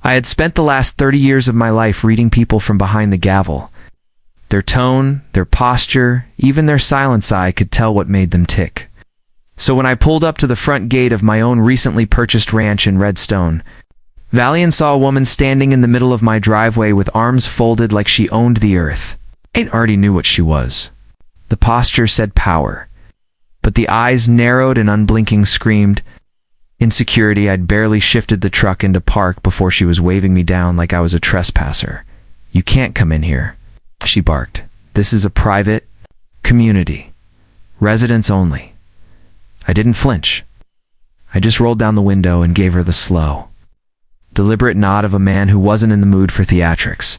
I had spent the last 30 years of my life reading people from behind the gavel. Their tone, their posture, even their silence, I could tell what made them tick. So when I pulled up to the front gate of my own recently purchased ranch in Redstone Valley and saw a woman standing in the middle of my driveway with arms folded like she owned the earth, I already knew what she was. The posture said power, but the eyes, narrowed and unblinking, screamed insecurity. I'd barely shifted the truck into park before she was waving me down like I was a trespasser. "You can't come in here," she barked. "This is a private community. Residents only." I didn't flinch. I just rolled down the window and gave her the slow, deliberate nod of a man who wasn't in the mood for theatrics.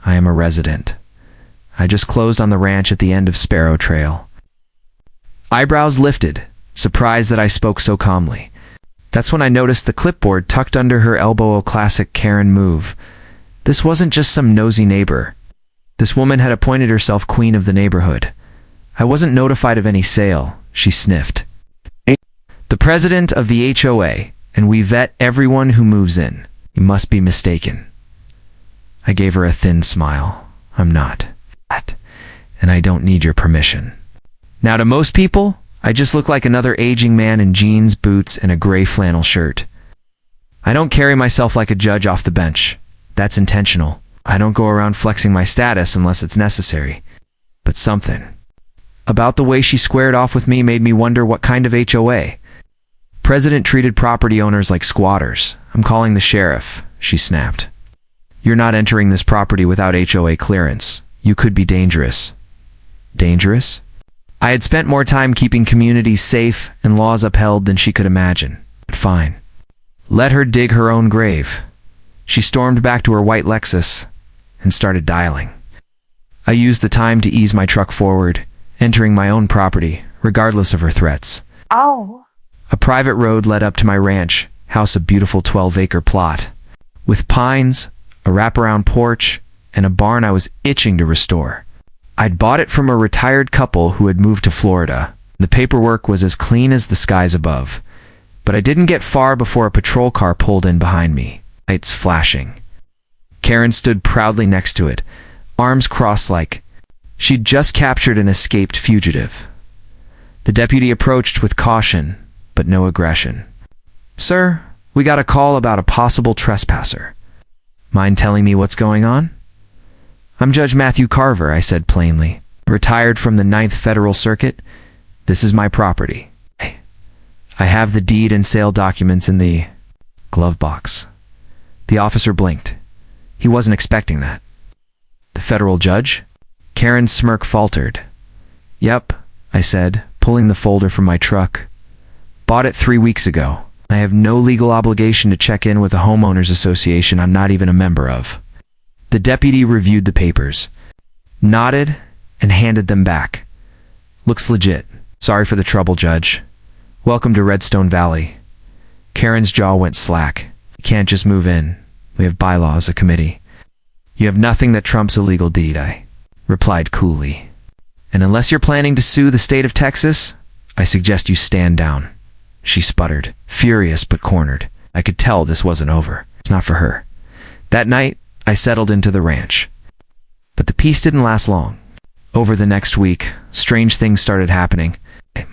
"I am a resident. I just closed on the ranch at the end of Sparrow Trail." Eyebrows lifted, surprised that I spoke so calmly. That's when I noticed the clipboard tucked under her elbow, a classic Karen move. This wasn't just some nosy neighbor. This woman had appointed herself queen of the neighborhood. "I wasn't notified of any sale," she sniffed. "The president of the HOA, and we vet everyone who moves in. You must be mistaken." I gave her a thin smile. "I'm not. And I don't need your permission." Now, to most people, I just look like another aging man in jeans, boots, and a gray flannel shirt. I don't carry myself like a judge off the bench. That's intentional. I don't go around flexing my status unless it's necessary. But something about the way she squared off with me made me wonder what kind of HOA. President treated property owners like squatters. "I'm calling the sheriff," she snapped. "You're not entering this property without HOA clearance. You could be dangerous." Dangerous? I had spent more time keeping communities safe and laws upheld than she could imagine. But fine. Let her dig her own grave. She stormed back to her white Lexus and started dialing. I used the time to ease my truck forward, entering my own property, regardless of her threats. Oh. A private road led up to my ranch house, a beautiful 12-acre plot, with pines, a wraparound porch, and a barn I was itching to restore. I'd bought it from a retired couple who had moved to Florida. The paperwork was as clean as the skies above. But I didn't get far before a patrol car pulled in behind me, lights flashing. Karen stood proudly next to it, arms crossed like she'd just captured an escaped fugitive. The deputy approached with caution, but no aggression. "Sir, we got a call about a possible trespasser. Mind telling me what's going on?" "I'm Judge Matthew Carver," I said plainly. "Retired from the 9th Federal Circuit. This is my property. I have the deed and sale documents in the glove box." The officer blinked. He wasn't expecting that. "The federal judge?" Karen's smirk faltered. "Yep," I said, pulling the folder from my truck. "Bought it 3 weeks ago. I have no legal obligation to check in with a homeowners association I'm not even a member of." The deputy reviewed the papers, nodded, and handed them back. "Looks legit. Sorry for the trouble, Judge. Welcome to Redstone Valley." Karen's jaw went slack. "You can't just move in. We have bylaws, a committee." "You have nothing that trumps a legal deed," I replied coolly. "And unless you're planning to sue the state of Texas, I suggest you stand down." She sputtered, furious but cornered. I could tell this wasn't over. It's not for her. That night, I settled into the ranch. But the peace didn't last long. Over the next week, strange things started happening.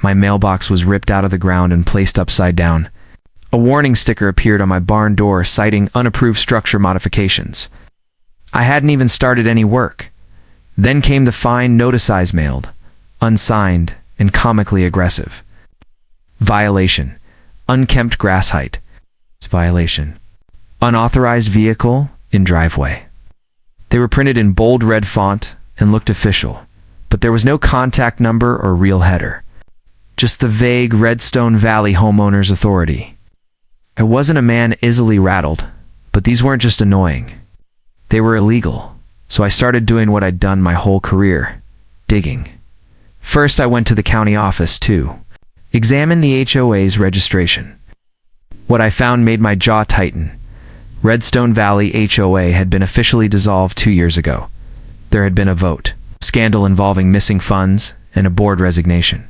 My mailbox was ripped out of the ground and placed upside down. A warning sticker appeared on my barn door citing unapproved structure modifications. I hadn't even started any work. Then came the fine notice I mailed, unsigned and comically aggressive. Violation. Unkempt grass height. It's violation. Unauthorized vehicle in driveway. They were printed in bold red font and looked official, but there was no contact number or real header. Just the vague Redstone Valley Homeowners Authority. I wasn't a man easily rattled, but these weren't just annoying. They were illegal, so I started doing what I'd done my whole career, digging. First, I went to the county office to examine the HOA's registration. What I found made my jaw tighten. Redstone Valley HOA had been officially dissolved 2 years ago. There had been a vote, scandal involving missing funds, and a board resignation.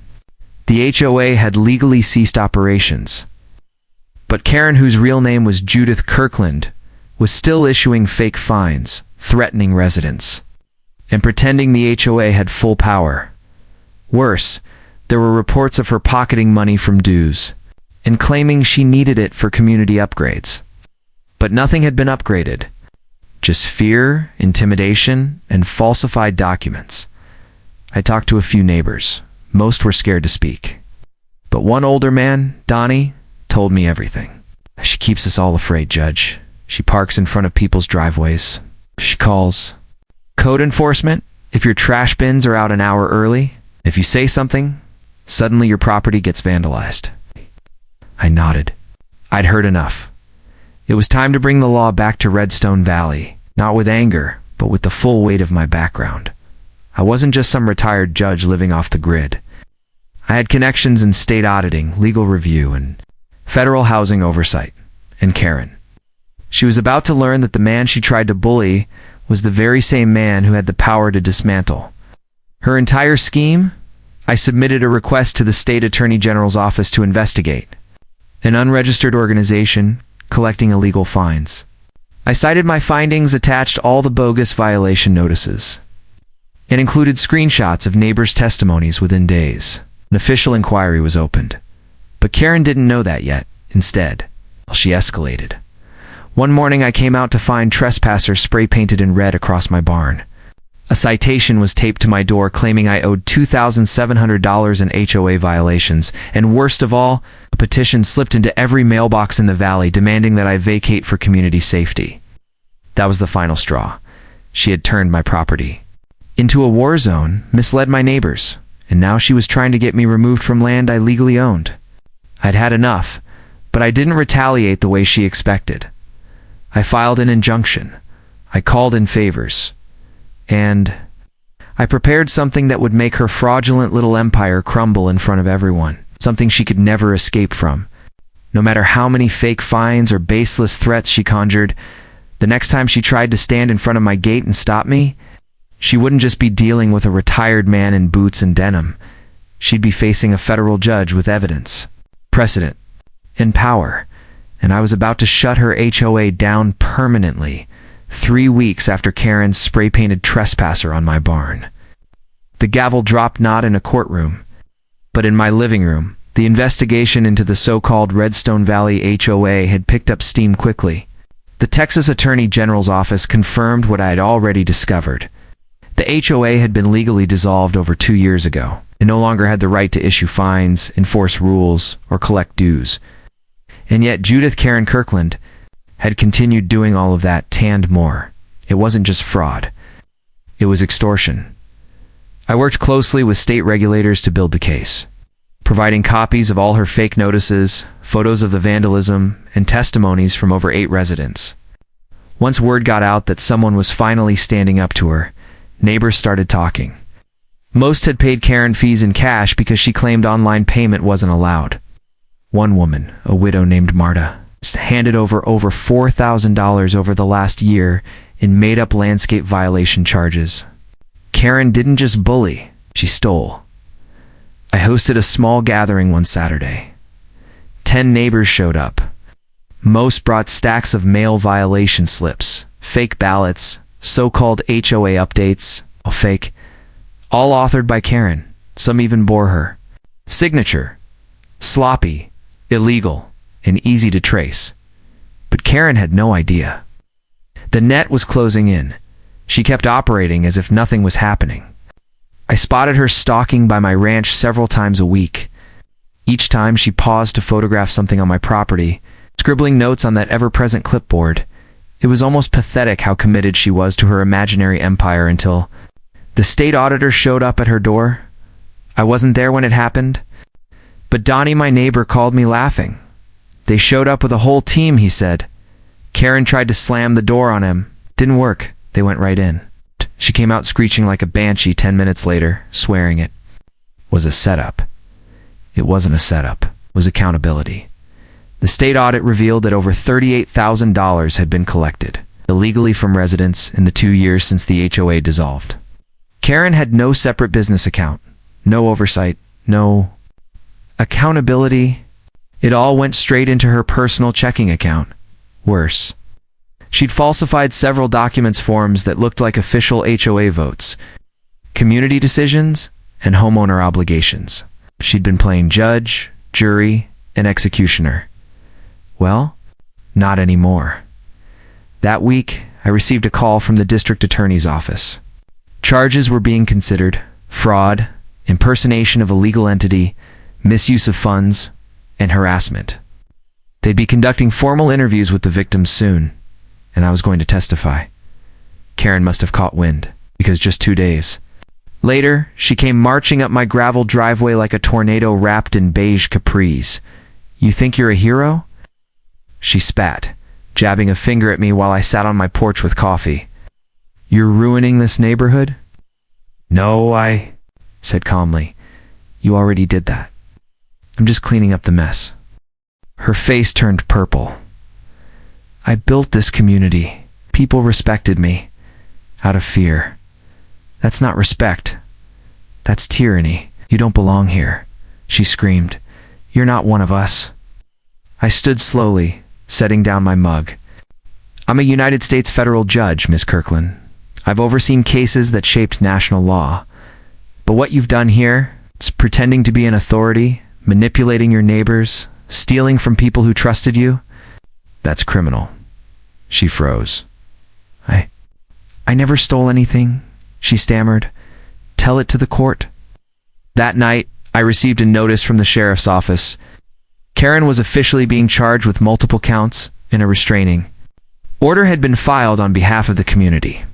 The HOA had legally ceased operations. But Karen, whose real name was Judith Kirkland, was still issuing fake fines, threatening residents, and pretending the HOA had full power. Worse, there were reports of her pocketing money from dues and claiming she needed it for community upgrades. But nothing had been upgraded. Just fear, intimidation, and falsified documents. I talked to a few neighbors. Most were scared to speak. But one older man, Donnie, told me everything. She keeps us all afraid, Judge. She parks in front of people's driveways. She calls code enforcement if your trash bins are out an hour early. If you say something, suddenly your property gets vandalized. I nodded. I'd heard enough. It was time to bring the law back to Redstone Valley, not with anger, but with the full weight of my background. I wasn't just some retired judge living off the grid. I had connections in state auditing, legal review, and federal housing oversight. And Karen. She was about to learn that the man she tried to bully was the very same man who had the power to dismantle her entire scheme. I submitted a request to the state attorney general's office to investigate an unregistered organization collecting illegal fines. I cited my findings, attached all the bogus violation notices, and included screenshots of neighbors' testimonies within days. An official inquiry was opened. But Karen didn't know that yet. Instead, she escalated. One morning I came out to find trespassers spray-painted in red across my barn. A citation was taped to my door claiming I owed $2,700 in HOA violations, and worst of all, a petition slipped into every mailbox in the valley demanding that I vacate for community safety. That was the final straw. She had turned my property into a war zone, misled my neighbors, and now she was trying to get me removed from land I legally owned. I'd had enough, but I didn't retaliate the way she expected. I filed an injunction. I called in favors. And I prepared something that would make her fraudulent little empire crumble in front of everyone, something she could never escape from. No matter how many fake fines or baseless threats she conjured, the next time she tried to stand in front of my gate and stop me, she wouldn't just be dealing with a retired man in boots and denim. She'd be facing a federal judge with evidence, precedent, and power. And I was about to shut her HOA down permanently, 3 weeks after Karen's spray-painted trespasser on my barn. The gavel dropped not in a courtroom, but in my living room. The investigation into the so-called Redstone Valley HOA had picked up steam quickly. The Texas Attorney General's office confirmed what I had already discovered. The HOA had been legally dissolved over 2 years ago, and no longer had the right to issue fines, enforce rules, or collect dues. And yet Judith Karen Kirkland had continued doing all of that and more. It wasn't just fraud. It was extortion. I worked closely with state regulators to build the case, providing copies of all her fake notices, photos of the vandalism, and testimonies from over 8 residents. Once word got out that someone was finally standing up to her, neighbors started talking. Most had paid Karen fees in cash because she claimed online payment wasn't allowed. One woman, a widow named Marta, handed over $4,000 over the last year in made-up landscape violation charges. Karen didn't just bully, she stole. I hosted a small gathering one Saturday. 10 neighbors showed up. Most brought stacks of mail violation slips, fake ballots, so-called HOA updates, all fake, all authored by Karen. Some even bore her signature. Sloppy, illegal, and easy to trace. But Karen had no idea. The net was closing in. She kept operating as if nothing was happening. I spotted her stalking by my ranch several times a week. Each time she paused to photograph something on my property, scribbling notes on that ever-present clipboard. It was almost pathetic how committed she was to her imaginary empire until the state auditor showed up at her door. I wasn't there when it happened, but Donnie, my neighbor, called me laughing. They showed up with a whole team, he said. Karen tried to slam the door on him. Didn't work. They went right in. She came out screeching like a banshee 10 minutes later, swearing it was a setup. It wasn't a setup. It was accountability. The state audit revealed that over $38,000 had been collected illegally from residents in the 2 years since the HOA dissolved. Karen had no separate business account, no oversight, no accountability. It all went straight into her personal checking account. Worse, She'd falsified several documents forms that looked like official HOA votes, community decisions, and homeowner obligations. She'd been playing judge, jury, and executioner. Well, not anymore. That week, I received a call from the district attorney's office. Charges were being considered: fraud, impersonation of a legal entity, misuse of funds, and harassment. They'd be conducting formal interviews with the victims soon, and I was going to testify. Karen must have caught wind, because just 2 days later, she came marching up my gravel driveway like a tornado wrapped in beige capris. "You think you're a hero?" She spat, jabbing a finger at me while I sat on my porch with coffee. "You're ruining this neighborhood?" "No, I said calmly. "You already did that. I'm just cleaning up the mess." Her face turned purple. "I built this community. People respected me. Out of fear. That's not respect. That's tyranny. You don't belong here," she screamed. "You're not one of us." I stood slowly, setting down my mug. "I'm a United States federal judge, Miss Kirkland. I've overseen cases that shaped national law. But what you've done here, it's pretending to be an authority, manipulating your neighbors, stealing from people who trusted you. That's criminal." She froze. I never stole anything," she stammered. "Tell it to the court." That night, I received a notice from the sheriff's office. Karen was officially being charged with multiple counts and a restraining order had been filed on behalf of the community.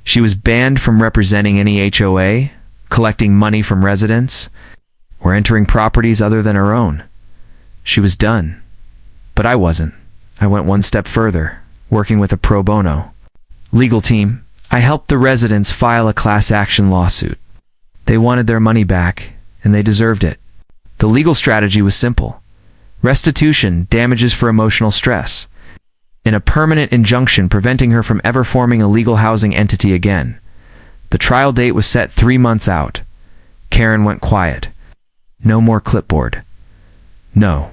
She was banned from representing any HOA, collecting money from residents, or entering properties other than her own. She was done. But I wasn't. I went one step further, working with a pro bono legal team. I helped the residents file a class action lawsuit. They wanted their money back, and they deserved it. The legal strategy was simple: restitution, damages for emotional stress, and a permanent injunction preventing her from ever forming a legal housing entity again. The trial date was set 3 months out. Karen went quiet. No more clipboard. No.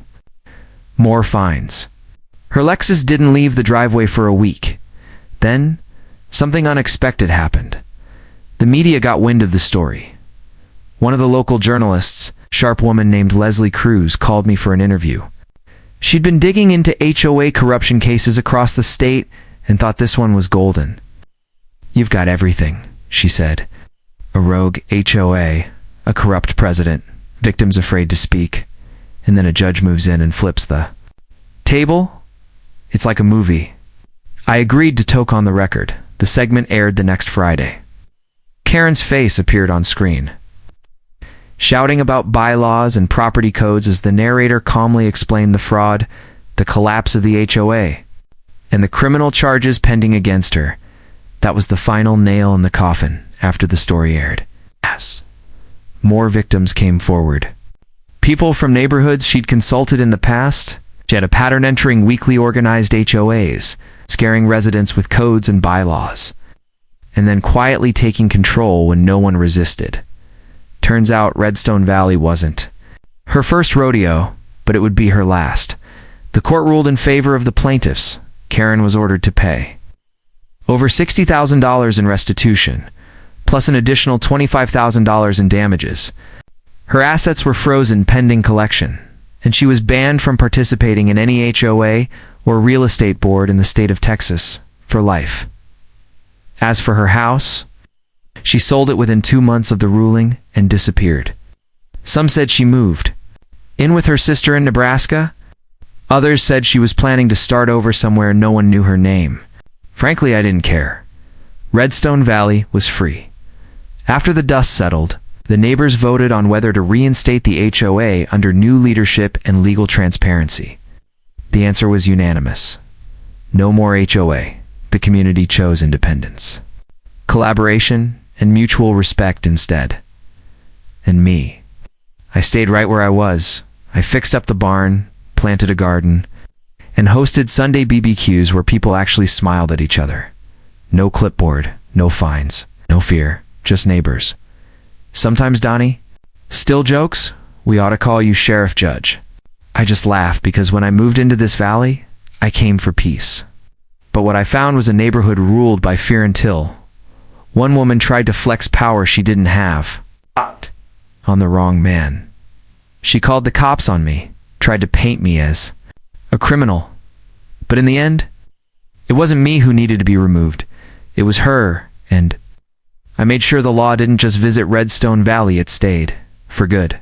More fines. Her Lexus didn't leave the driveway for a week. Then, something unexpected happened. The media got wind of the story. One of the local journalists, sharp woman named Leslie Cruz, called me for an interview. She'd been digging into HOA corruption cases across the state and thought this one was golden. "You've got everything," she said. "A rogue HOA, a corrupt president, victims afraid to speak, and then a judge moves in and flips the table. It's like a movie." I agreed to toke on the record. The segment aired the next Friday. Karen's face appeared on screen, shouting about bylaws and property codes as the narrator calmly explained the fraud, the collapse of the HOA, and the criminal charges pending against her. That was the final nail in the coffin after the story aired. Yes. More victims came forward. People from neighborhoods she'd consulted in the past. She had a pattern entering weekly organized HOAs, scaring residents with codes and bylaws, and then quietly taking control when no one resisted. Turns out Redstone Valley wasn't her first rodeo, but it would be her last. The court ruled in favor of the plaintiffs. Karen was ordered to pay over $60,000 in restitution, plus an additional $25,000 in damages. Her assets were frozen pending collection, and she was banned from participating in any HOA or real estate board in the state of Texas for life. As for her house, she sold it within 2 months of the ruling and disappeared. Some said she moved in with her sister in Nebraska. Others said she was planning to start over somewhere no one knew her name. Frankly, I didn't care. Redstone Valley was free. After the dust settled, the neighbors voted on whether to reinstate the HOA under new leadership and legal transparency. The answer was unanimous. No more HOA. The community chose independence, collaboration, and mutual respect instead. And me. I stayed right where I was. I fixed up the barn, planted a garden, and hosted Sunday BBQs where people actually smiled at each other. No clipboard, no fines, no fear, just neighbors. Sometimes, Donnie, still jokes, we ought to call you Sheriff Judge. I just laugh because when I moved into this valley, I came for peace. But what I found was a neighborhood ruled by fear until one woman tried to flex power she didn't have on the wrong man. She called the cops on me, tried to paint me as a criminal. But in the end, it wasn't me who needed to be removed. It was her, and I made sure the law didn't just visit Redstone Valley, it stayed for good.